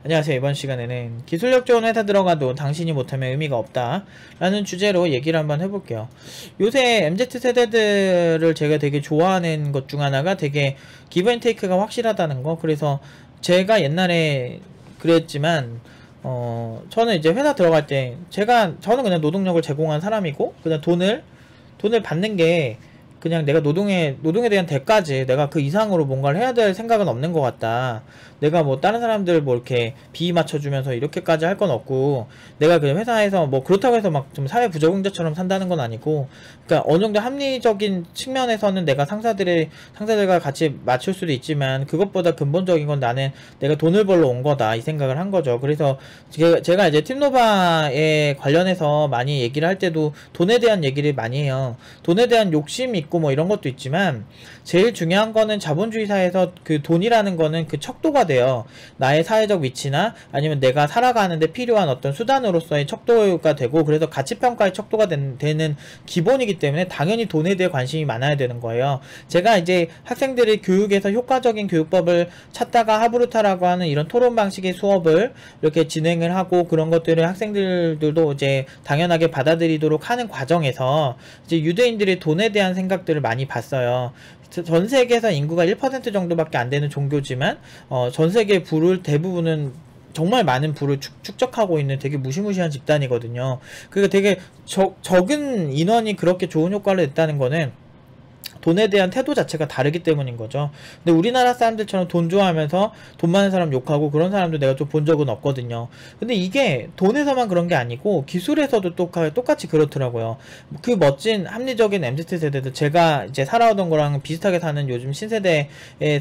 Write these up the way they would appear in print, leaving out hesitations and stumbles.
안녕하세요. 이번 시간에는 기술력 좋은 회사 들어가도 당신이 못하면 의미가 없다 라는 주제로 얘기를 한번 해볼게요. 요새 MZ세대들을 제가 되게 좋아하는 것 중 하나가 되게 기브앤테이크가 확실하다는 거. 그래서 제가 옛날에 그랬지만 저는 이제 회사 들어갈 때 저는 그냥 노동력을 제공한 사람이고 그냥 돈을 받는 게 그냥 내가 노동에 대한 대가지, 내가 그 이상으로 뭔가를 해야 될 생각은 없는 것 같다. 내가 뭐 다른 사람들 뭐 이렇게 비위 맞춰주면서 이렇게까지 할 건 없고, 내가 그냥 회사에서 뭐 그렇다고 해서 막 좀 사회 부적응자처럼 산다는 건 아니고, 그러니까 어느 정도 합리적인 측면에서는 내가 상사들과 같이 맞출 수도 있지만, 그것보다 근본적인 건 나는 내가 돈을 벌러 온 거다 이 생각을 한 거죠. 그래서 제가 이제 팀노바에 관련해서 많이 얘기를 할 때도 돈에 대한 얘기를 많이 해요. 돈에 대한 욕심이 있고 뭐 이런 것도 있지만, 제일 중요한 거는 자본주의 사회에서 그 돈이라는 거는 그 척도가 돼요. 나의 사회적 위치나 아니면 내가 살아가는데 필요한 어떤 수단으로서의 척도가 되고, 그래서 가치평가의 척도가 되는 기본이기 때문에 당연히 돈에 대해 관심이 많아야 되는 거예요. 제가 이제 학생들의 교육에서 효과적인 교육법을 찾다가 하브루타라고 하는 이런 토론 방식의 수업을 이렇게 진행을 하고, 그런 것들을 학생들도 이제 당연하게 받아들이도록 하는 과정에서 이제 유대인들의 돈에 대한 생각들을 많이 봤어요. 전 세계에서 인구가 1% 정도밖에 안 되는 종교지만 전 세계 부를 대부분은 정말 많은 부를 축적하고 있는 되게 무시무시한 집단이거든요. 그러니까 되게 적은 인원이 그렇게 좋은 효과를 냈다는 거는 돈에 대한 태도 자체가 다르기 때문인 거죠. 근데 우리나라 사람들처럼 돈 좋아하면서 돈 많은 사람 욕하고 그런 사람도 내가 좀 본 적은 없거든요. 근데 이게 돈에서만 그런 게 아니고 기술에서도 똑같이 그렇더라고요. 그 멋진 합리적인 MZ세대들, 제가 이제 살아오던 거랑 비슷하게 사는 요즘 신세대의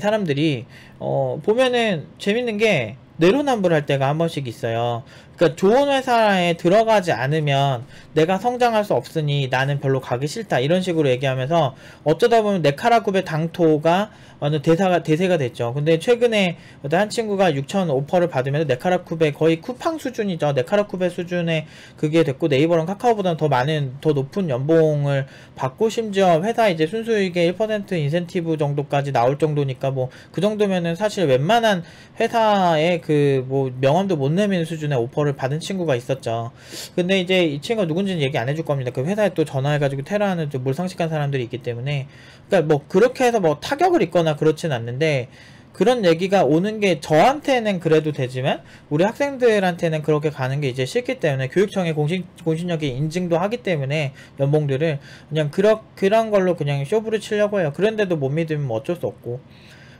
사람들이 보면은 재밌는 게 내로남불할 때가 한 번씩 있어요. 그러니까 좋은 회사에 들어가지 않으면 내가 성장할 수 없으니 나는 별로 가기 싫다 이런 식으로 얘기하면서 어쩌다 보면 네카라굽의 당토가 완전 대세가 됐죠. 근데 최근에 한 친구가 6천 오퍼를 받으면서 네카라굽의 거의 쿠팡 수준이죠. 네카라굽의 수준의 그게 됐고, 네이버랑 카카오보다는 더 높은 연봉을 받고, 심지어 회사 이제 순수익의 1% 인센티브 정도까지 나올 정도니까, 뭐 그 정도면은 사실 웬만한 회사의 그 뭐 명함도 못 내미는 수준의 오퍼를 받은 친구가 있었죠. 근데 이제 이 친구가 누군지는 얘기 안 해줄 겁니다. 그 회사에 또 전화해가지고 테러하는 좀 몰상식한 사람들이 있기 때문에. 그러니까 뭐 그렇게 해서 뭐 타격을 입거나 그렇진 않는데, 그런 얘기가 오는 게 저한테는 그래도 되지만 우리 학생들한테는 그렇게 가는 게 이제 싫기 때문에, 교육청의 공신력이 인증도 하기 때문에 연봉들을 그냥 그런 걸로 그냥 쇼부를 치려고 해요. 그런데도 못 믿으면 뭐 어쩔 수 없고.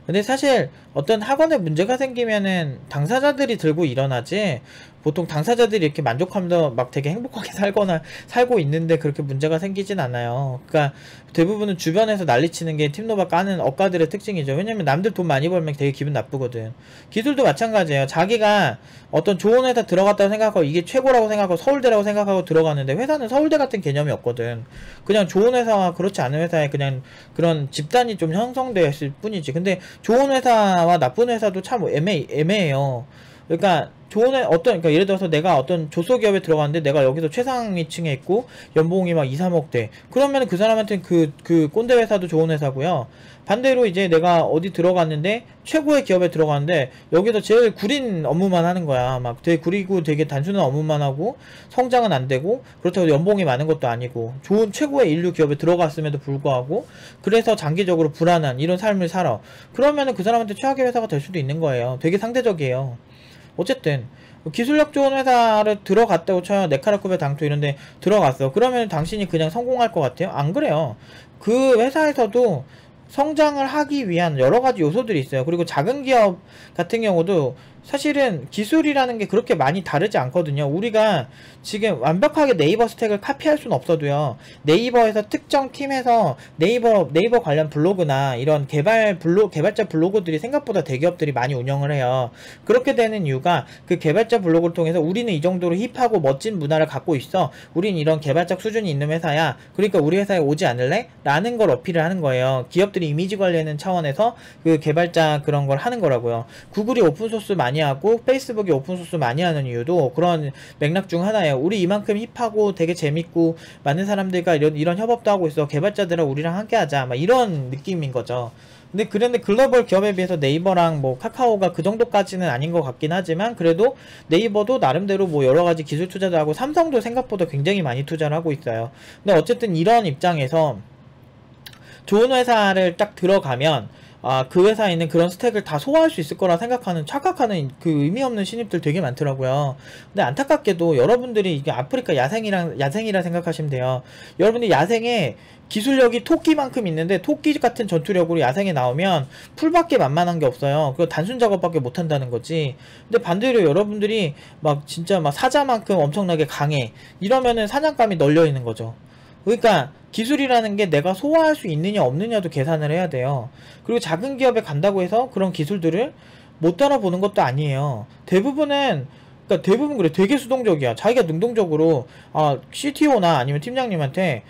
근데 사실 어떤 학원에 문제가 생기면은 당사자들이 들고 일어나지, 보통 당사자들이 이렇게 만족하면서 막 되게 행복하게 살고 있는데 그렇게 문제가 생기진 않아요. 그러니까 대부분은 주변에서 난리치는 게 팀노바 까는 업가들의 특징이죠. 왜냐면 남들 돈 많이 벌면 되게 기분 나쁘거든. 기술도 마찬가지예요. 자기가 어떤 좋은 회사 들어갔다고 생각하고 이게 최고라고 생각하고 서울대라고 생각하고 들어가는데, 회사는 서울대 같은 개념이 없거든. 그냥 좋은 회사와 그렇지 않은 회사에 그냥 그런 집단이 좀 형성되어 있을 뿐이지. 근데 좋은 회사와 나쁜 회사도 참 애매해요. 그러니까 그러니까 예를 들어서 내가 어떤 조소기업에 들어갔는데 내가 여기서 최상위층에 있고 연봉이 막 2, 3억 돼. 그러면 그 사람한테는 그 꼰대 회사도 좋은 회사고요. 반대로 이제 내가 어디 들어갔는데 최고의 기업에 들어갔는데 여기서 제일 구린 업무만 하는 거야. 막 되게 구리고 되게 단순한 업무만 하고 성장은 안 되고, 그렇다고 연봉이 많은 것도 아니고 좋은 최고의 인류 기업에 들어갔음에도 불구하고 그래서 장기적으로 불안한 이런 삶을 살아. 그러면은 그 사람한테 최악의 회사가 될 수도 있는 거예요. 되게 상대적이에요. 어쨌든 기술력 좋은 회사를 들어갔다고 쳐요. 네카라쿠베 당토 이런데 들어갔어. 그러면 당신이 그냥 성공할 것 같아요? 안 그래요. 그 회사에서도 성장을 하기 위한 여러 가지 요소들이 있어요. 그리고 작은 기업 같은 경우도 사실은 기술이라는 게 그렇게 많이 다르지 않거든요. 우리가 지금 완벽하게 네이버 스택을 카피할 수는 없어도요, 네이버에서 특정 팀에서 네이버 관련 블로그나 이런 개발자 블로그들이 생각보다 대기업들이 많이 운영을 해요. 그렇게 되는 이유가 그 개발자 블로그를 통해서 우리는 이 정도로 힙하고 멋진 문화를 갖고 있어, 우린 이런 개발자 수준이 있는 회사야, 그러니까 우리 회사에 오지 않을래? 라는 걸 어필을 하는 거예요. 기업들이 이미지 관리하는 차원에서 그 개발자 그런 걸 하는 거라고요. 구글이 오픈소스 많이 하고 페이스북이 오픈소스 많이 하는 이유도 그런 맥락 중 하나예요. 우리 이만큼 힙하고 되게 재밌고 많은 사람들과 이런 협업도 하고 있어, 개발자들은 우리랑 함께 하자, 막 이런 느낌인 거죠. 그런데 글로벌 기업에 비해서 네이버랑 뭐 카카오가 그 정도까지는 아닌 것 같긴 하지만, 그래도 네이버도 나름대로 뭐 여러가지 기술 투자도 하고, 삼성도 생각보다 굉장히 많이 투자를 하고 있어요. 근데 어쨌든 이런 입장에서 좋은 회사를 딱 들어가면 그 회사에 있는 그런 스택을 다 소화할 수 있을 거라 생각하는, 착각하는 그 의미 없는 신입들 되게 많더라고요. 근데 안타깝게도 여러분들이 이게 아프리카 야생이라 생각하시면 돼요. 여러분들 야생에 기술력이 토끼만큼 있는데, 토끼 같은 전투력으로 야생에 나오면 풀밖에 만만한 게 없어요. 그거 단순 작업밖에 못 한다는 거지. 근데 반대로 여러분들이 막 진짜 막 사자만큼 엄청나게 강해, 이러면은 사냥감이 널려 있는 거죠. 그러니까 기술이라는 게 내가 소화할 수 있느냐 없느냐도 계산을 해야 돼요. 그리고 작은 기업에 간다고 해서 그런 기술들을 못 따라보는 것도 아니에요. 그러니까 대부분 그래. 되게 수동적이야. 자기가 능동적으로 CTO나 아니면 팀장님한테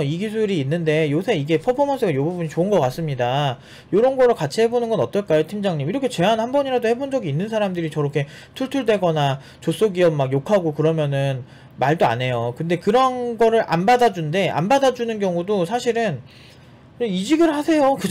이 기술이 있는데 요새 이게 퍼포먼스가 요 부분이 좋은 것 같습니다, 요런 거를 같이 해보는 건 어떨까요 팀장님, 이렇게 제안 한 번이라도 해본 적이 있는 사람들이 저렇게 툴툴대거나 조소기업 막 욕하고 그러면은 말도 안 해요. 근데 그런 거를 안 받아준대. 안 받아주는 경우도 사실은 이직을 하세요. 그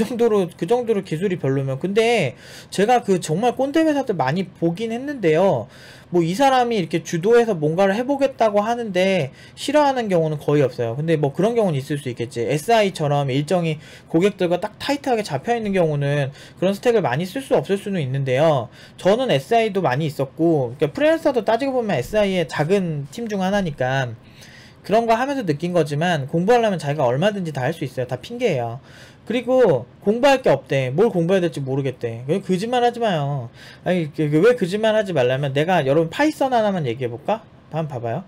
정도로 기술이 별로면. 근데 제가 그 정말 꼰대 회사들 많이 보긴 했는데요. 뭐 이 사람이 이렇게 주도해서 뭔가를 해보겠다고 하는데 싫어하는 경우는 거의 없어요. 근데 뭐 그런 경우는 있을 수 있겠지. SI처럼 일정이 고객들과 딱 타이트하게 잡혀있는 경우는 그런 스택을 많이 쓸 수 없을 수는 있는데요. 저는 SI도 많이 있었고, 그러니까 프리랜서도 따지고 보면 SI의 작은 팀 중 하나니까 그런 거 하면서 느낀 거지만, 공부하려면 자기가 얼마든지 다 할 수 있어요. 다 핑계예요. 그리고 공부할 게 없대. 뭘 공부해야 될지 모르겠대. 왜 거짓말 하지 마요. 아니, 왜 거짓말 하지 말라면, 내가 여러분 파이썬 하나만 얘기해볼까? 한번 봐봐요.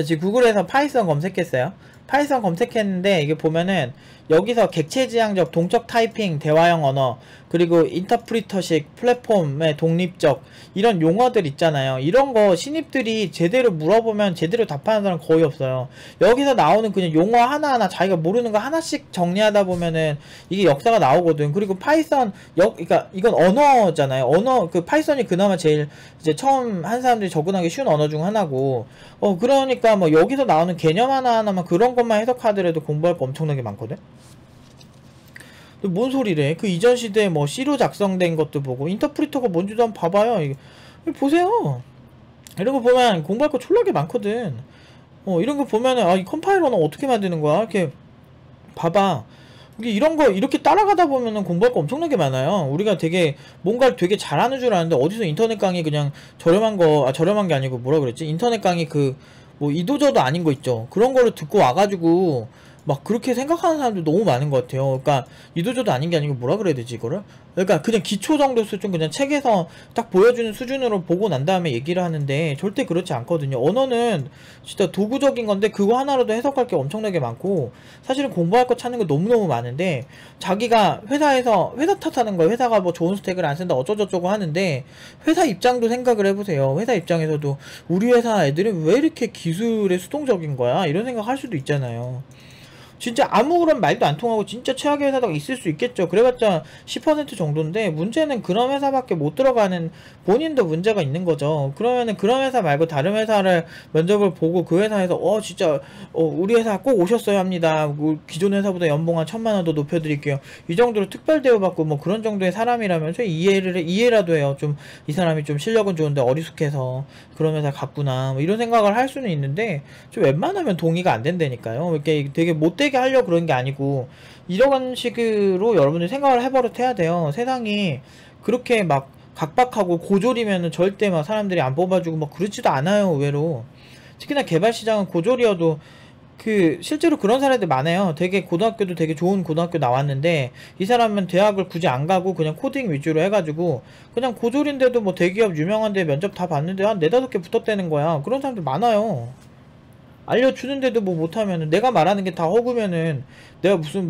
지금 구글에서 파이썬 검색했어요. 파이썬 검색했는데, 이게 보면은 여기서 객체지향적 동적 타이핑 대화형 언어, 그리고 인터프리터식 플랫폼의 독립적, 이런 용어들 있잖아요. 이런 거 신입들이 제대로 물어보면 제대로 답하는 사람 거의 없어요. 여기서 나오는 그냥 용어 하나하나 자기가 모르는 거 하나씩 정리하다 보면은 이게 역사가 나오거든. 그리고 파이썬 그러니까 이건 언어잖아요. 그 파이썬이 그나마 제일 이제 처음 한 사람들이 접근하기 쉬운 언어 중 하나고, 그러니까 뭐 여기서 나오는 개념 하나하나만 그런 것만 해석하더라도 공부할 거 엄청나게 많거든. 뭔 소리래. 그 이전 시대에 뭐 C로 작성된 것도 보고, 인터프리터가 뭔지도 한번 봐봐요. 이거 보세요. 이런 거 보면 공부할 거 졸라게 많거든. 이런 거 보면은 이 컴파일러는 어떻게 만드는 거야, 이렇게 봐봐. 이런 거 이렇게 따라가다 보면은 공부할 거 엄청나게 많아요. 우리가 되게 뭔가를 되게 잘하는 줄 아는데, 어디서 인터넷 강의 그냥 저렴한 게 아니고 뭐라 그랬지, 인터넷 강의 뭐 이도저도 아닌 거 있죠. 그런 거를 듣고 와가지고 막 그렇게 생각하는 사람들 너무 많은 것 같아요. 그러니까 이도저도 아닌 게 아니고 뭐라 그래야 되지 이거를? 그러니까 그냥 기초 정도 수준, 그냥 책에서 딱 보여주는 수준으로 보고 난 다음에 얘기를 하는데, 절대 그렇지 않거든요. 언어는 진짜 도구적인 건데 그거 하나로도 해석할 게 엄청나게 많고, 사실은 공부할 거 찾는 거 너무너무 많은데, 자기가 회사 탓하는 거예요. 회사가 뭐 좋은 스택을 안 쓴다 어쩌고저쩌고 하는데, 회사 입장도 생각을 해보세요. 회사 입장에서도 우리 회사 애들은 왜 이렇게 기술에 수동적인 거야, 이런 생각 할 수도 있잖아요. 진짜 아무런 말도 안 통하고 진짜 최악의 회사가 있을 수 있겠죠. 그래봤자 10% 정도인데, 문제는 그런 회사밖에 못 들어가는 본인도 문제가 있는 거죠. 그러면은 그런 회사 말고 다른 회사를 면접을 보고 그 회사에서 진짜 우리 회사 꼭 오셨어야 합니다, 기존 회사보다 연봉 한 1000만 원 더 높여드릴게요, 이 정도로 특별 대우받고 뭐 그런 정도의 사람이라면 이해라도 해요. 좀 이 사람이 좀 실력은 좋은데 어리숙해서 그런 회사 갔구나, 뭐 이런 생각을 할 수는 있는데, 좀 웬만하면 동의가 안 된다니까요. 이렇게 되게 못되게 하려고 그런 게 아니고, 이런 식으로 여러분들 생각을 해버릇해야 돼요. 세상이 그렇게 막 각박하고 고졸이면은 절대 막 사람들이 안 뽑아주고 막 그렇지도 않아요, 의외로. 특히나 개발 시장은 고졸이어도 실제로 그런 사례들 많아요. 되게 고등학교도 되게 좋은 고등학교 나왔는데, 이 사람은 대학을 굳이 안 가고 그냥 코딩 위주로 해가지고 그냥 고졸인데도 뭐 대기업 유명한 데 면접 다 봤는데 한 4-5개 붙었다는 거야. 그런 사람들 많아요. 알려주는데도 뭐 못하면은, 내가 말하는 게 다 허구면은 내가 무슨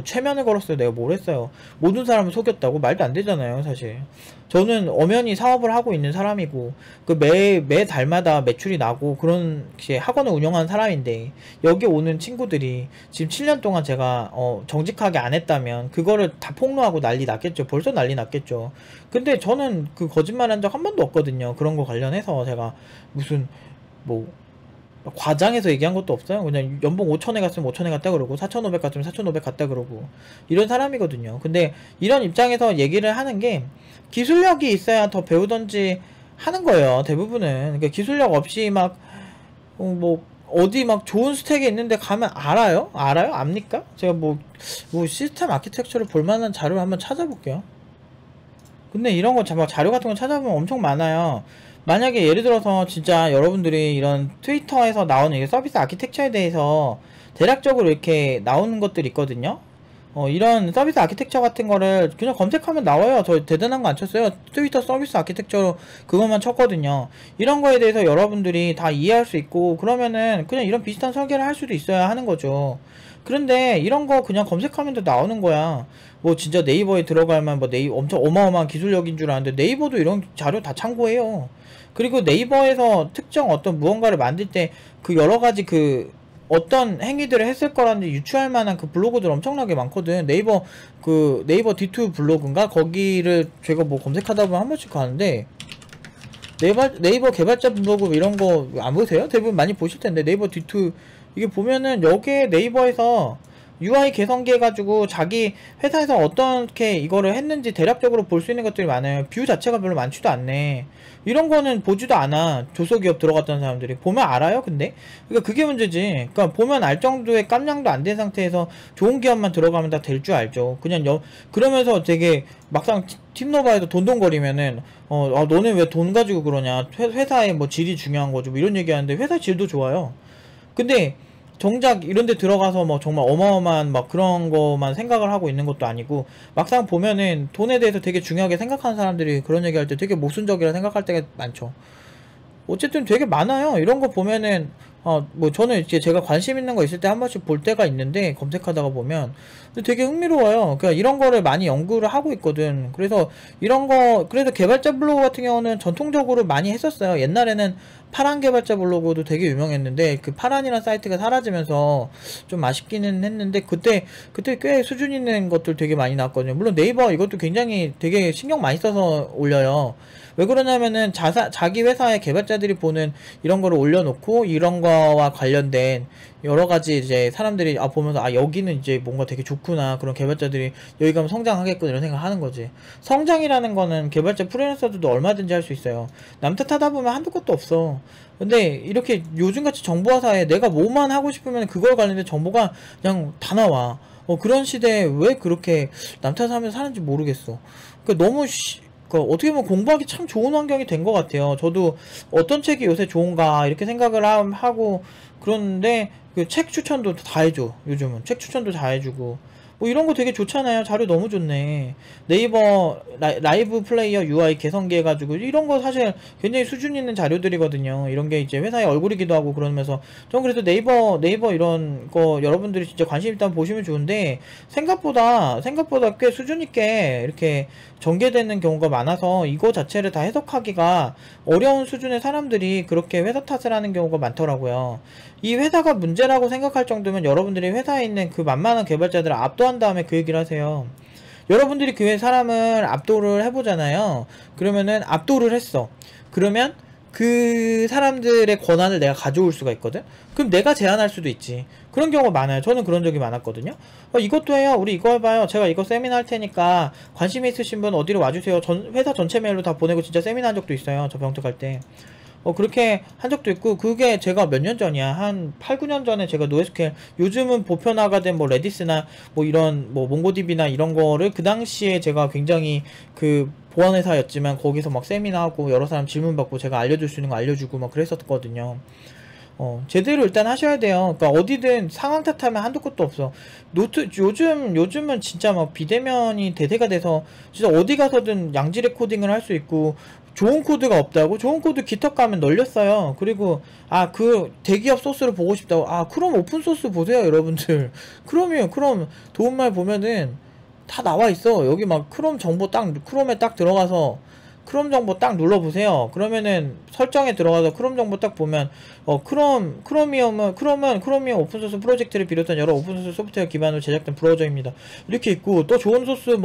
최면을 걸었어요. 내가 뭘 했어요. 모든 사람을 속였다고? 말도 안 되잖아요, 사실. 저는 엄연히 사업을 하고 있는 사람이고, 매 달마다 매출이 나고 그런 학원을 운영하는 사람인데, 여기 오는 친구들이 지금 7년 동안 제가 정직하게 안 했다면 그거를 다 폭로하고 난리 났겠죠. 벌써 난리 났겠죠. 근데 저는 그 거짓말 한 적 한 번도 없거든요. 그런 거 관련해서 제가 무슨 막 과장해서 얘기한 것도 없어요. 그냥 연봉 5천에 갔으면 5천에 갔다 그러고 4,500 갔으면 4,500 갔다 그러고 이런 사람이거든요. 근데 이런 입장에서 얘기를 하는 게 기술력이 있어야 더 배우던지 하는 거예요. 대부분은. 그러니까 기술력 없이 막 뭐 어디 막 좋은 스택이 있는데 가면 알아요? 알아요? 압니까? 제가 뭐 시스템 아키텍처를 볼만한 자료를 한번 찾아볼게요. 근데 이런 거 자료 같은 거 찾아보면 엄청 많아요. 만약에 예를 들어서 진짜 여러분들이 이런 트위터에서 나오는 이 서비스 아키텍처에 대해서 대략적으로 이렇게 나오는 것들이 있거든요. 이런 서비스 아키텍처 같은 거를 그냥 검색하면 나와요. 저 대단한 거 안 쳤어요. 트위터 서비스 아키텍처로 그것만 쳤거든요. 이런 거에 대해서 여러분들이 다 이해할 수 있고 그러면은 그냥 이런 비슷한 설계를 할 수도 있어야 하는 거죠. 그런데 이런 거 그냥 검색하면 다 나오는 거야. 뭐 진짜 네이버에 들어가면 뭐 엄청 어마어마한 기술력인 줄 아는데 네이버도 이런 자료 다 참고해요. 그리고 네이버에서 특정 어떤 무언가를 만들 때 그 여러 가지 그 어떤 행위들을 했을 거라는 유추할 만한 그 블로그들 엄청나게 많거든. 네이버 D2 블로그인가? 거기를 제가 뭐 검색하다 보면 한 번씩 가는데 네이버 개발자 블로그 이런 거 안 보세요? 대부분 많이 보실 텐데 네이버 D2 이게 보면은 여기에 네이버에서 UI 개선기 해가지고 자기 회사에서 어떻게 이거를 했는지 대략적으로 볼 수 있는 것들이 많아요. 뷰 자체가 별로 많지도 않네. 이런 거는 보지도 않아. 조소기업 들어갔던 사람들이 보면 알아요. 근데 그러니까 그게 문제지. 그러니까 보면 알 정도의 깜냥도 안 된 상태에서 좋은 기업만 들어가면 다 될 줄 알죠. 그냥 그러면서 되게 막상 팀노바에도 돈돈거리면은 너네 왜 돈 가지고 그러냐. 회사의 뭐 질이 중요한 거죠. 뭐 이런 얘기하는데 회사 질도 좋아요. 근데 정작 이런데 들어가서 뭐 정말 어마어마한 막 그런 거만 생각을 하고 있는 것도 아니고 막상 보면은 돈에 대해서 되게 중요하게 생각하는 사람들이 그런 얘기할 때 되게 모순적이라 생각할 때가 많죠. 어쨌든 되게 많아요. 이런 거 보면은 뭐 저는 이제 제가 관심 있는 거 있을 때 한 번씩 볼 때가 있는데 검색하다가 보면 근데 되게 흥미로워요. 그러니까 이런 거를 많이 연구를 하고 있거든. 그래서 그래서 개발자 블로그 같은 경우는 전통적으로 많이 했었어요. 옛날에는 파란 개발자 블로그도 되게 유명했는데 그 파란이라는 사이트가 사라지면서 좀 아쉽기는 했는데 그때 꽤 수준 있는 것들 되게 많이 나왔거든요. 물론 네이버 이것도 굉장히 되게 신경 많이 써서 올려요. 왜 그러냐면은 자기 회사의 개발자들이 보는 이런 거를 올려놓고 이런 거와 관련된 여러 가지 이제 사람들이 보면서 여기는 이제 뭔가 되게 좋구나. 그런 개발자들이 여기 가면 성장하겠구나 이런 생각 하는 거지. 성장이라는 거는 개발자 프리랜서들도 얼마든지 할 수 있어요. 남 탓하다 보면 한두 것도 없어. 근데 이렇게 요즘같이 정보화 사회에 내가 뭐만 하고 싶으면 그걸 관련된 정보가 그냥 다 나와. 그런 시대에 왜 그렇게 남 탓하면서 사는지 모르겠어. 너무 어떻게 보면 공부하기 참 좋은 환경이 된 것 같아요. 저도 어떤 책이 요새 좋은가 이렇게 생각을 하고 그러는데 그 책 추천도 다 해줘. 요즘은 책 추천도 다 해주고 뭐 이런 거 되게 좋잖아요. 자료 너무 좋네. 네이버 라이브 플레이어 UI 개선기 해가지고 이런 거 사실 굉장히 수준 있는 자료들이거든요. 이런 게 이제 회사의 얼굴이기도 하고 그러면서 전 그래서 네이버 이런 거 여러분들이 진짜 관심 있다면 보시면 좋은데 생각보다 꽤 수준 있게 이렇게 전개되는 경우가 많아서 이거 자체를 다 해석하기가 어려운 수준의 사람들이 그렇게 회사 탓을 하는 경우가 많더라고요. 이 회사가 문제라고 생각할 정도면 여러분들이 회사에 있는 그 만만한 개발자들을 압도한 다음에 그 얘기를 하세요. 여러분들이 그 사람을 압도를 해보잖아요. 그러면은 압도를 했어. 그러면 그 사람들의 권한을 내가 가져올 수가 있거든. 그럼 내가 제안할 수도 있지. 그런 경우가 많아요. 저는 그런 적이 많았거든요. 이것도 해요. 우리 이거 해봐요. 제가 이거 세미나 할 테니까 관심 있으신 분 어디로 와주세요. 회사 전체 메일로 다 보내고 진짜 세미나 한 적도 있어요. 저 병특할 때. 그렇게 한 적도 있고, 그게 제가 몇 년 전이야. 한 8, 9년 전에 제가 노에스케일, 요즘은 보편화가 된 뭐 레디스나 뭐 이런 뭐 몽고디비나 이런 거를 그 당시에 제가 굉장히 그 보안회사였지만 거기서 막 세미나하고 여러 사람 질문 받고 제가 알려줄 수 있는 거 알려주고 막 그랬었거든요. 제대로 일단 하셔야 돼요. 그러니까 어디든 상황 탓하면 한도 끝도 없어. 요즘은 진짜 막 비대면이 대세가 돼서 진짜 어디 가서든 양질의 코딩을 할 수 있고 좋은 코드가 없다고? 좋은 코드 깃허브 가면 널렸어요. 그리고 그 대기업 소스를 보고 싶다고? 크롬 오픈소스 보세요 여러분들. 크롬 도움말 보면은 다 나와 있어. 여기 막 크롬 정보 크롬에 딱 들어가서 크롬 정보 딱 눌러보세요. 그러면은 설정에 들어가서 크롬 정보 딱 보면 크롬은 크로미엄 오픈소스 프로젝트를 비롯한 여러 오픈소스 소프트웨어 기반으로 제작된 브라우저입니다. 이렇게 있고, 또 좋은 소스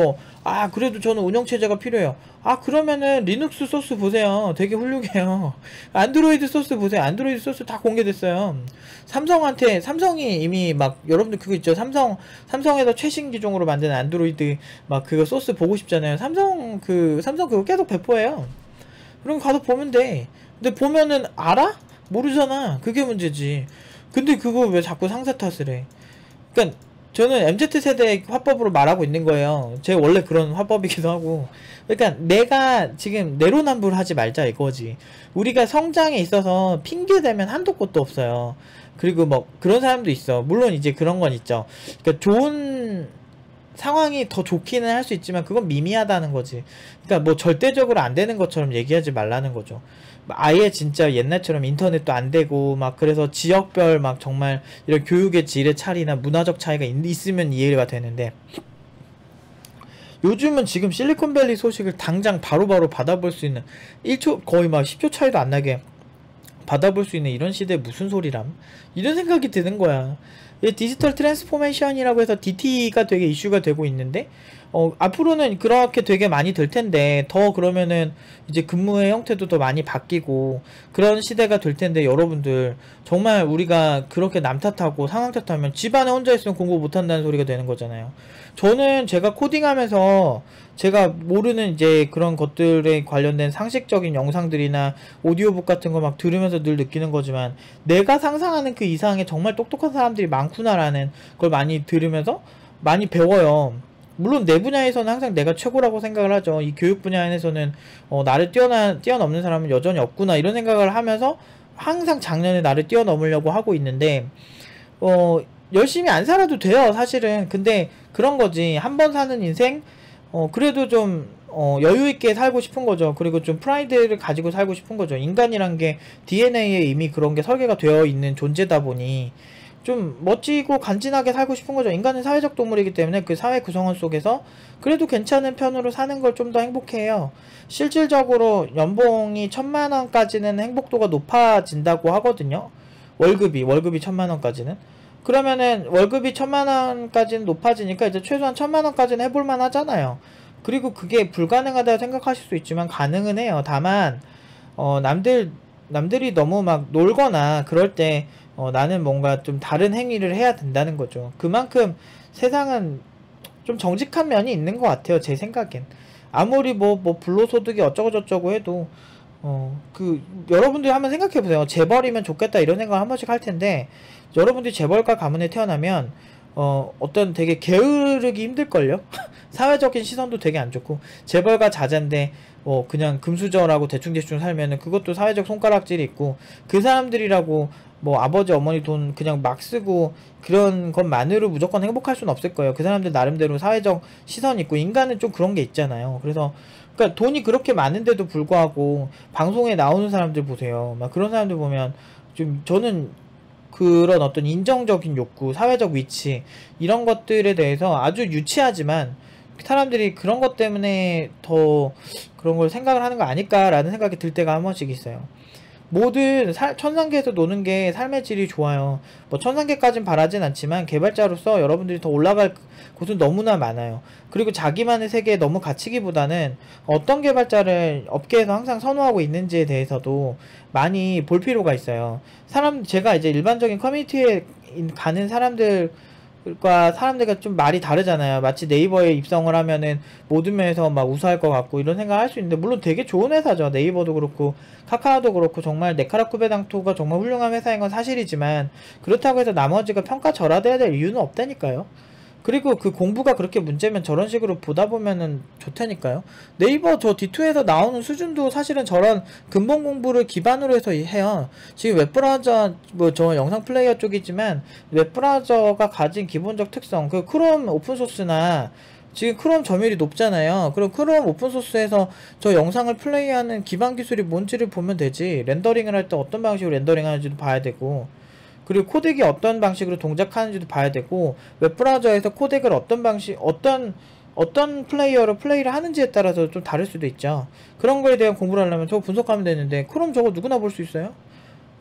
그래도 저는 운영체제가 필요해요. 그러면은 리눅스 소스 보세요. 되게 훌륭해요. 안드로이드 소스 보세요. 안드로이드 소스 다 공개됐어요. 삼성이 이미 여러분들 그거 있죠. 삼성에서 최신 기종으로 만든 안드로이드 그거 소스 보고 싶잖아요. 삼성 그거 계속 배포해요. 그럼 가서 보면 돼. 근데 보면은 알아? 모르잖아. 그게 문제지. 근데 그거 왜 자꾸 상세 탓을 해? 그러니까 저는 MZ세대 화법으로 말하고 있는 거예요. 제 원래 그런 화법이기도 하고. 그러니까 내가 지금 내로남불하지 말자 이거지. 우리가 성장에 있어서 핑계대면 한도 끝도 없어요. 그리고 그런 사람도 있어. 물론 이제 그런 건 있죠. 그러니까 좋은 상황이 더 좋기는 할 수 있지만 그건 미미하다는 거지. 그러니까 절대적으로 안 되는 것처럼 얘기하지 말라는 거죠. 아예 진짜 옛날처럼 인터넷도 안 되고 그래서 지역별 정말 이런 교육의 질의 차이나 문화적 차이가 있으면 이해가 되는데, 요즘은 지금 실리콘밸리 소식을 당장 바로바로 받아볼 수 있는 1초 거의 10초 차이도 안 나게 받아볼 수 있는 이런 시대에 무슨 소리람? 이런 생각이 드는 거야. 디지털 트랜스포메이션이라고 해서 DT가 되게 이슈가 되고 있는데, 앞으로는 그렇게 되게 많이 될 텐데, 더 그러면은 이제 근무의 형태도 더 많이 바뀌고 그런 시대가 될 텐데, 여러분들 정말 우리가 그렇게 남 탓하고 상황 탓하면 집안에 혼자 있으면 공부 못한다는 소리가 되는 거잖아요. 저는 제가 코딩하면서 제가 모르는 이제 그런 것들에 관련된 상식적인 영상들이나 오디오북 같은 거 들으면서 늘 느끼는 거지만, 내가 상상하는 그 이상의 정말 똑똑한 사람들이 많구나라는 걸 많이 들으면서 많이 배워요. 물론 내 분야에서는 항상 내가 최고라고 생각을 하죠. 이 교육 분야에서는 나를 뛰어넘는 사람은 여전히 없구나 이런 생각을 하면서 항상 작년에 나를 뛰어넘으려고 하고 있는데, 열심히 안 살아도 돼요 사실은. 근데 그런 거지, 한 번 사는 인생 그래도 좀 여유있게 살고 싶은 거죠. 그리고 좀 프라이드를 가지고 살고 싶은 거죠. 인간이란 게 DNA에 이미 그런 게 설계가 되어 있는 존재다 보니 좀 멋지고 간지나게 살고 싶은 거죠. 인간은 사회적 동물이기 때문에 그 사회 구성원 속에서 그래도 괜찮은 편으로 사는 걸 좀 더 행복해해요. 실질적으로 연봉이 1000만원까지는 행복도가 높아진다고 하거든요. 월급이 1000만원까지는. 그러면은 월급이 1000만원까지는 높아지니까 이제 최소한 1000만원까지는 해볼만 하잖아요. 그리고 그게 불가능하다고 생각하실 수 있지만 가능은 해요. 다만 남들이 너무 놀거나 그럴 때 나는 뭔가 좀 다른 행위를 해야 된다는 거죠. 그만큼 세상은 좀 정직한 면이 있는 것 같아요. 제 생각엔. 아무리 불로소득이 어쩌고저쩌고 해도 여러분들이 한번 생각해보세요. 재벌이면 좋겠다 이런 생각 한 번씩 할 텐데, 여러분들이 재벌가 가문에 태어나면 어떤 되게 게으르기 힘들걸요? 사회적인 시선도 되게 안 좋고, 재벌가 자제인데 그냥 금수저라고 대충 살면은 그것도 사회적 손가락질이 있고, 그 사람들이라고 아버지 어머니 돈 그냥 막 쓰고 그런 것만으로 무조건 행복할 수는 없을 거예요. 그 사람들 나름대로 사회적 시선이 있고, 인간은 좀 그런 게 있잖아요. 그러니까 돈이 그렇게 많은데도 불구하고 방송에 나오는 사람들 보세요. 그런 사람들 보면 좀 저는 그런 어떤 인정적인 욕구, 사회적 위치 이런 것들에 대해서 아주 유치하지만 사람들이 그런 것 때문에 더 그런 걸 생각을 하는 거 아닐까라는 생각이 들 때가 한 번씩 있어요. 모든 천상계에서 노는 게 삶의 질이 좋아요. 천상계까진 바라진 않지만 개발자로서 여러분들이 더 올라갈 곳은 너무나 많아요. 그리고 자기만의 세계에 너무 갇히기보다는 어떤 개발자를 업계에서 항상 선호하고 있는지에 대해서도 많이 볼 필요가 있어요. 제가 이제 일반적인 커뮤니티에 가는 사람들과 좀 말이 다르잖아요. 마치 네이버에 입성을 하면은 모든 면에서 우수할 것 같고 이런 생각을 할 수 있는데, 물론 되게 좋은 회사죠. 네이버도 그렇고 카카오도 그렇고 정말 네카라쿠베당토가 정말 훌륭한 회사인 건 사실이지만, 그렇다고 해서 나머지가 평가절하돼야 될 이유는 없다니까요. 그리고 그 공부가 그렇게 문제면 저런 식으로 보다 보면은 좋다니까요. 네이버 저 D2에서 나오는 수준도 사실은 저런 근본 공부를 기반으로 해서 해요. 지금 웹브라우저 저 영상 플레이어 쪽이지만 웹브라우저가 가진 기본적 특성, 그 크롬 오픈소스나 지금 크롬 점유율이 높잖아요. 그럼 크롬 오픈소스에서 저 영상을 플레이하는 기반 기술이 뭔지를 보면 되지. 렌더링을 할 때 어떤 방식으로 렌더링 하는지도 봐야 되고, 그리고 코덱이 어떤 방식으로 동작하는지도 봐야 되고, 웹브라우저에서 코덱을 어떤 어떤 플레이어로 플레이를 하는지에 따라서 좀 다를 수도 있죠. 그런 거에 대한 공부를 하려면 저거 분석하면 되는데 그럼 저거 누구나 볼 수 있어요.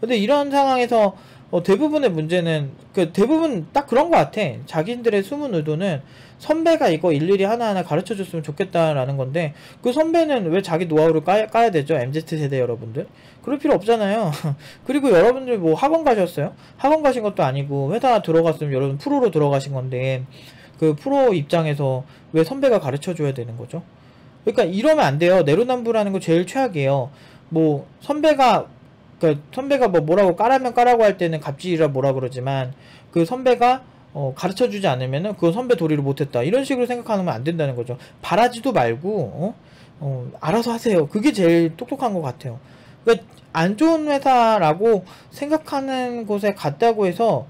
근데 이런 상황에서 대부분의 문제는 대부분 딱 그런 것 같아. 자기들의 숨은 의도는 선배가 이거 일일이 하나하나 가르쳐줬으면 좋겠다라는 건데 그 선배는 왜 자기 노하우를 까야 되죠? MZ세대 여러분들 그럴 필요 없잖아요. 그리고 여러분들 뭐 학원 가셨어요? 학원 가신 것도 아니고 회사 들어갔으면 여러분 프로로 들어가신 건데 그 프로 입장에서 왜 선배가 가르쳐줘야 되는 거죠? 그러니까 이러면 안 돼요. 내로남불하는 거 제일 최악이에요. 뭐 선배가 뭐 뭐라고 까라면 까라고 할 때는 갑질이라 뭐라 그러지만 그 선배가 가르쳐주지 않으면은 그 선배 도리를 못했다 이런 식으로 생각하면 안 된다는 거죠. 바라지도 말고 알아서 하세요. 그게 제일 똑똑한 것 같아요. 그러니까 안 좋은 회사라고 생각하는 곳에 갔다고 해서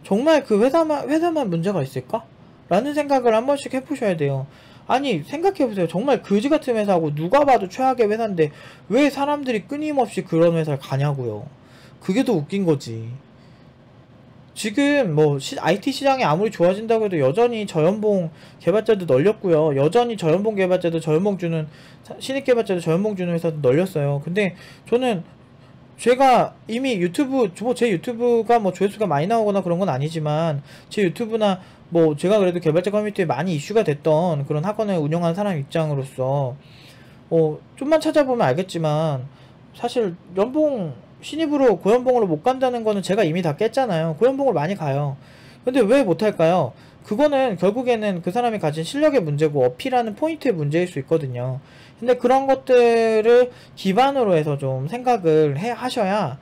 정말 그 회사만 문제가 있을까? 라는 생각을 한 번씩 해보셔야 돼요. 아니 생각해보세요. 정말 그지같은 회사고 누가 봐도 최악의 회사인데 왜 사람들이 끊임없이 그런 회사를 가냐고요. 그게 더 웃긴거지. 지금 뭐 IT 시장이 아무리 좋아진다고 해도 여전히 저연봉 개발자도 널렸고요. 여전히 저연봉 개발자도 저연봉 주는 신입 개발자도 저연봉 주는 회사도 널렸어요. 근데 저는 제가 이미 제 유튜브가 뭐 조회수가 많이 나오거나 그런 건 아니지만 제 유튜브나 뭐 제가 그래도 개발자 커뮤니티에 많이 이슈가 됐던 그런 학원을 운영한 사람 입장으로서 좀만 찾아보면 알겠지만 사실 연봉 신입으로 고연봉으로 못 간다는 거는 제가 이미 다 깼잖아요. 고연봉을 많이 가요. 근데 왜 못할까요? 그거는 결국에는 그 사람이 가진 실력의 문제고 어필하는 포인트의 문제일 수 있거든요. 근데 그런 것들을 기반으로 해서 좀 생각을 하셔야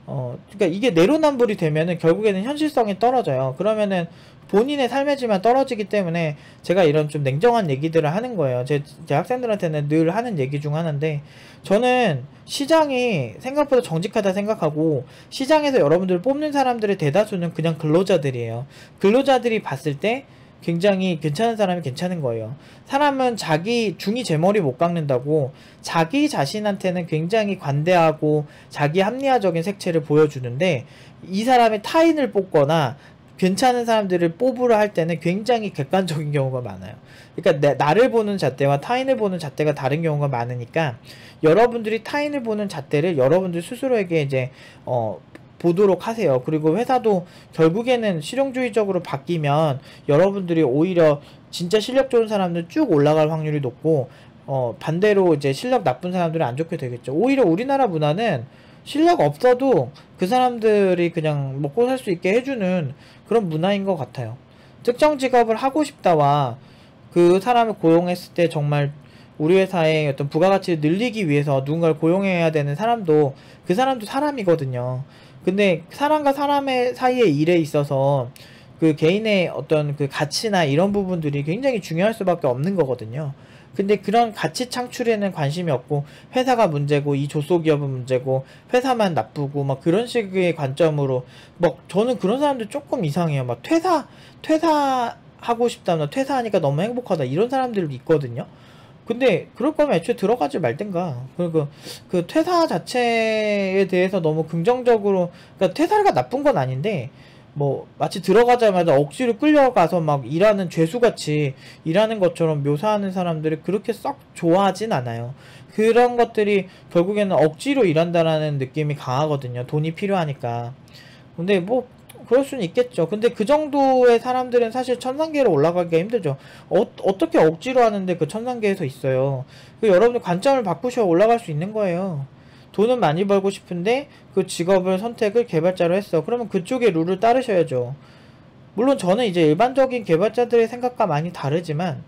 그러니까 이게 내로남불이 되면은 결국에는 현실성이 떨어져요. 그러면은 본인의 삶의 질만 떨어지기 때문에 제가 이런 좀 냉정한 얘기들을 하는 거예요. 제 학생들한테는 늘 하는 얘기 중 하나인데 저는 시장이 생각보다 정직하다 생각하고 시장에서 여러분들 뽑는 사람들의 대다수는 그냥 근로자들이에요. 근로자들이 봤을 때 굉장히 괜찮은 사람이 괜찮은 거예요. 사람은 중이 제 머리 못 깎는다고 자기 자신한테는 굉장히 관대하고 자기 합리화적인 색채를 보여주는데 이 사람의 타인을 뽑거나 괜찮은 사람들을 뽑으려 할 때는 굉장히 객관적인 경우가 많아요. 그러니까 나를 보는 잣대와 타인을 보는 잣대가 다른 경우가 많으니까 여러분들이 타인을 보는 잣대를 여러분들 스스로에게 이제 보도록 하세요. 그리고 회사도 결국에는 실용주의적으로 바뀌면 여러분들이 오히려 진짜 실력 좋은 사람들 쭉 올라갈 확률이 높고 반대로 이제 실력 나쁜 사람들은 안 좋게 되겠죠. 오히려 우리나라 문화는 실력 없어도 그 사람들이 그냥 먹고 살 수 있게 해주는 그런 문화인 것 같아요. 특정 직업을 하고 싶다와 그 사람을 고용했을 때 정말 우리 회사의 어떤 부가가치를 늘리기 위해서 누군가를 고용해야 되는 사람도 그 사람도 사람이거든요. 근데 사람과 사람의 사이의 일에 있어서 그 개인의 어떤 그 가치나 이런 부분들이 굉장히 중요할 수밖에 없는 거거든요. 근데 그런 가치 창출에는 관심이 없고 회사가 문제고 이 조소기업은 문제고 회사만 나쁘고 막 그런 식의 관점으로 저는 그런 사람들 조금 이상해요. 막 퇴사하고 싶다, 나 퇴사하니까 너무 행복하다 이런 사람들 있거든요. 근데 그럴 거면 애초에 들어가지 말든가. 그리고 그 퇴사 자체에 대해서 너무 긍정적으로, 그러니까 퇴사가 나쁜 건 아닌데 뭐 마치 들어가자마자 억지로 끌려가서 막 일하는 죄수같이 일하는 것처럼 묘사하는 사람들이 그렇게 썩 좋아하진 않아요. 그런 것들이 결국에는 억지로 일한다라는 느낌이 강하거든요. 돈이 필요하니까. 근데 뭐 그럴 수는 있겠죠. 근데 그 정도의 사람들은 사실 천상계로 올라가기가 힘들죠. 어떻게 억지로 하는데 그 천상계에서 있어요. 여러분들 관점을 바꾸셔야 올라갈 수 있는 거예요. 돈은 많이 벌고 싶은데 그 직업을 선택을 개발자로 했어. 그러면 그쪽의 룰을 따르셔야죠. 물론 저는 이제 일반적인 개발자들의 생각과 많이 다르지만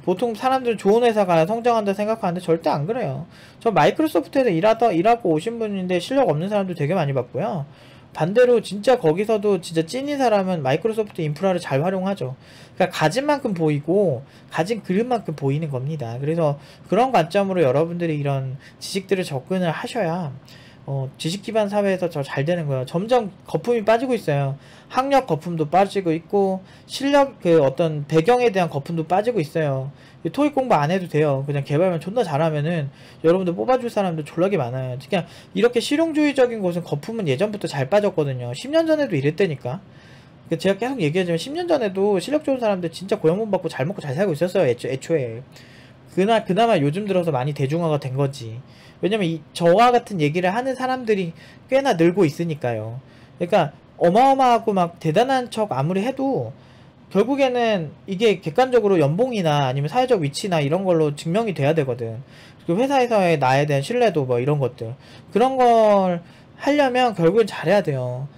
보통 사람들은 좋은 회사가 성장한다 생각하는데 절대 안 그래요. 저 마이크로소프트에서 일하고 오신 분인데 실력 없는 사람도 되게 많이 봤고요. 반대로 진짜 거기서도 진짜 찐인 사람은 마이크로소프트 인프라를 잘 활용하죠. 그러니까 가진 만큼 보이고 가진 그릇만큼 보이는 겁니다. 그래서 그런 관점으로 여러분들이 이런 지식들을 접근을 하셔야 지식 기반 사회에서 더 잘 되는 거예요. 점점 거품이 빠지고 있어요. 학력 거품도 빠지고 있고 실력 어떤 배경에 대한 거품도 빠지고 있어요. 토익 공부 안 해도 돼요. 그냥 개발만 존나 잘하면은 여러분들 뽑아줄 사람들 졸라게 많아요. 그냥 이렇게 실용주의적인 곳은 거품은 예전부터 잘 빠졌거든요. 10년 전에도 이랬다니까. 제가 계속 얘기하지만 10년 전에도 실력 좋은 사람들 진짜 고용분 받고 잘 먹고 잘 살고 있었어요. 애초에. 그나마 요즘 들어서 많이 대중화가 된 거지. 왜냐면 저와 같은 얘기를 하는 사람들이 꽤나 늘고 있으니까요. 그러니까 어마어마하고 막 대단한 척 아무리 해도 결국에는 이게 객관적으로 연봉이나 아니면 사회적 위치나 이런 걸로 증명이 돼야 되거든. 그 회사에서의 나에 대한 신뢰도 뭐 이런 것들. 그런 걸 하려면 결국엔 잘해야 돼요.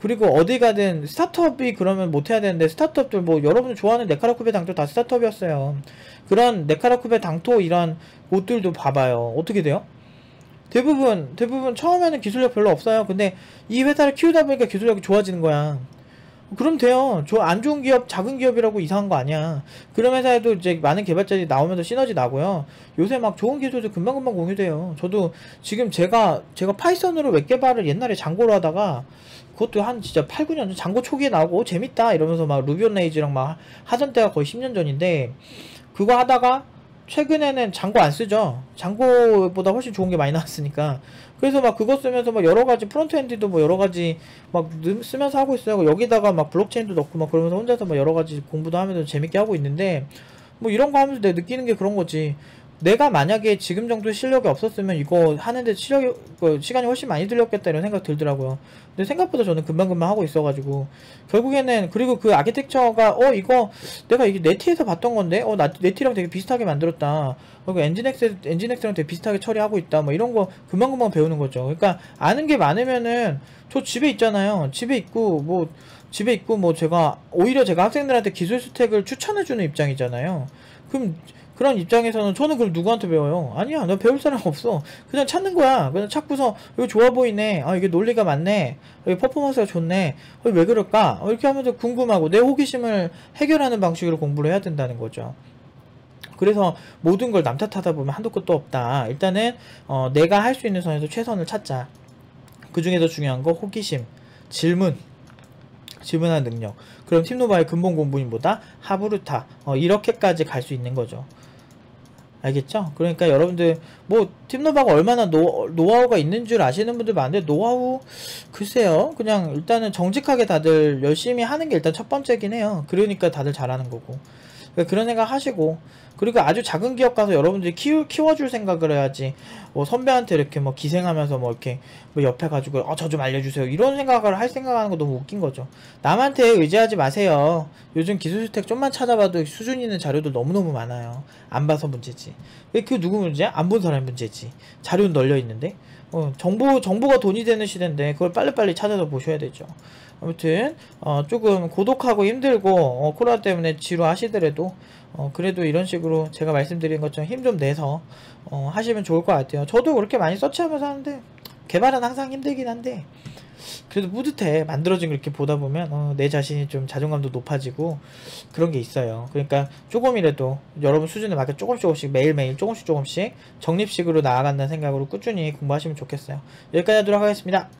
그리고 어디 가든 스타트업이 그러면 못해야 되는데, 스타트업들 뭐 여러분 좋아하는 네카라쿠베 당토 다 스타트업이었어요. 그런 네카라쿠베 당토 이런 곳들도 봐봐요. 어떻게 돼요? 대부분 처음에는 기술력 별로 없어요. 근데 이 회사를 키우다 보니까 기술력이 좋아지는 거야. 그럼 돼요. 안 좋은 기업, 작은 기업이라고 이상한 거 아니야. 그런 회사에도 이제 많은 개발자들이 나오면서 시너지 나고요. 요새 막 좋은 기술도 금방금방 공유돼요. 저도 지금 제가 파이썬으로 웹 개발을 옛날에 장고로 하다가, 그것도 한 진짜 8, 9년 전, 장고 초기에 나오고 재밌다 이러면서 막 루비 온 레이즈랑 막 하던 때가 거의 10년 전인데, 그거 하다가 최근에는 장고 안 쓰죠. 장고보다 훨씬 좋은 게 많이 나왔으니까. 그래서 막 그거 쓰면서 막 여러가지 프론트엔드도 뭐 여러가지 막 쓰면서 하고 있어요. 여기다가 막 블록체인도 넣고 막 그러면서 혼자서 막 여러가지 공부도 하면서 재밌게 하고 있는데, 뭐 이런 거 하면서 내가 느끼는 게 그런 거지. 내가 만약에 지금 정도 실력이 없었으면 이거 하는데 시간이 훨씬 많이 들렸겠다 이런 생각 들더라고요. 근데 생각보다 저는 금방금방 하고 있어가지고, 결국에는, 그리고 그 아키텍처가 이거 내가 이게 네티에서 봤던 건데 나 네티랑 되게 비슷하게 만들었다, 그리고 엔진엑스랑 되게 비슷하게 처리하고 있다, 뭐 이런 거 금방금방 배우는 거죠. 그러니까 아는 게 많으면은, 저 집에 있잖아요. 집에 있고 뭐 오히려 제가 학생들한테 기술 스택을 추천해주는 입장이잖아요. 그런 입장에서는 저는 그걸 누구한테 배워요? 아니야, 나 배울 사람 없어. 그냥 찾는 거야. 그냥 찾고서 이거 좋아 보이네, 이게 논리가 맞네, 이게 퍼포먼스가 좋네, 왜 그럴까, 이렇게 하면서 궁금하고 내 호기심을 해결하는 방식으로 공부를 해야 된다는 거죠. 그래서 모든 걸 남 탓하다 보면 한도 끝도 없다. 일단은 내가 할 수 있는 선에서 최선을 찾자. 그 중에서 중요한 거 호기심, 질문하는 능력. 그럼 팀노바의 근본 공부인보다 하부르타 이렇게까지 갈 수 있는 거죠. 알겠죠? 그러니까 여러분들 뭐 팀노바가 얼마나 노하우가 있는 줄 아시는 분들 많은데, 노하우 글쎄요, 그냥 일단은 정직하게 다들 열심히 하는 게 일단 첫 번째긴 해요. 그러니까 다들 잘하는 거고. 그러니까 그런 생각 하시고, 그리고 아주 작은 기업 가서 여러분들이 키워줄 생각을 해야지, 뭐 선배한테 이렇게 뭐 기생하면서 뭐 이렇게 뭐 옆에 가지고 저 좀 알려주세요 이런 생각을 생각하는 거 너무 웃긴 거죠. 남한테 의지하지 마세요. 요즘 기술 스택 좀만 찾아봐도 수준 있는 자료도 너무너무 많아요. 안 봐서 문제지. 그 누구 문제야? 안 본 사람이 문제지. 자료는 널려 있는데. 정보가 돈이 되는 시대인데 그걸 빨리빨리 찾아서 보셔야 되죠. 아무튼 조금 고독하고 힘들고 코로나 때문에 지루하시더라도 그래도 이런 식으로 제가 말씀드린 것처럼 힘 좀 내서 하시면 좋을 것 같아요. 저도 그렇게 많이 서치하면서 하는데, 개발은 항상 힘들긴 한데 그래도 뿌듯해. 만들어진 걸 이렇게 보다 보면 내 자신이 좀 자존감도 높아지고 그런 게 있어요. 그러니까 조금이라도 여러분 수준에 맞게 조금씩 매일매일 조금씩 적립식으로 나아간다는 생각으로 꾸준히 공부하시면 좋겠어요. 여기까지 하도록 하겠습니다.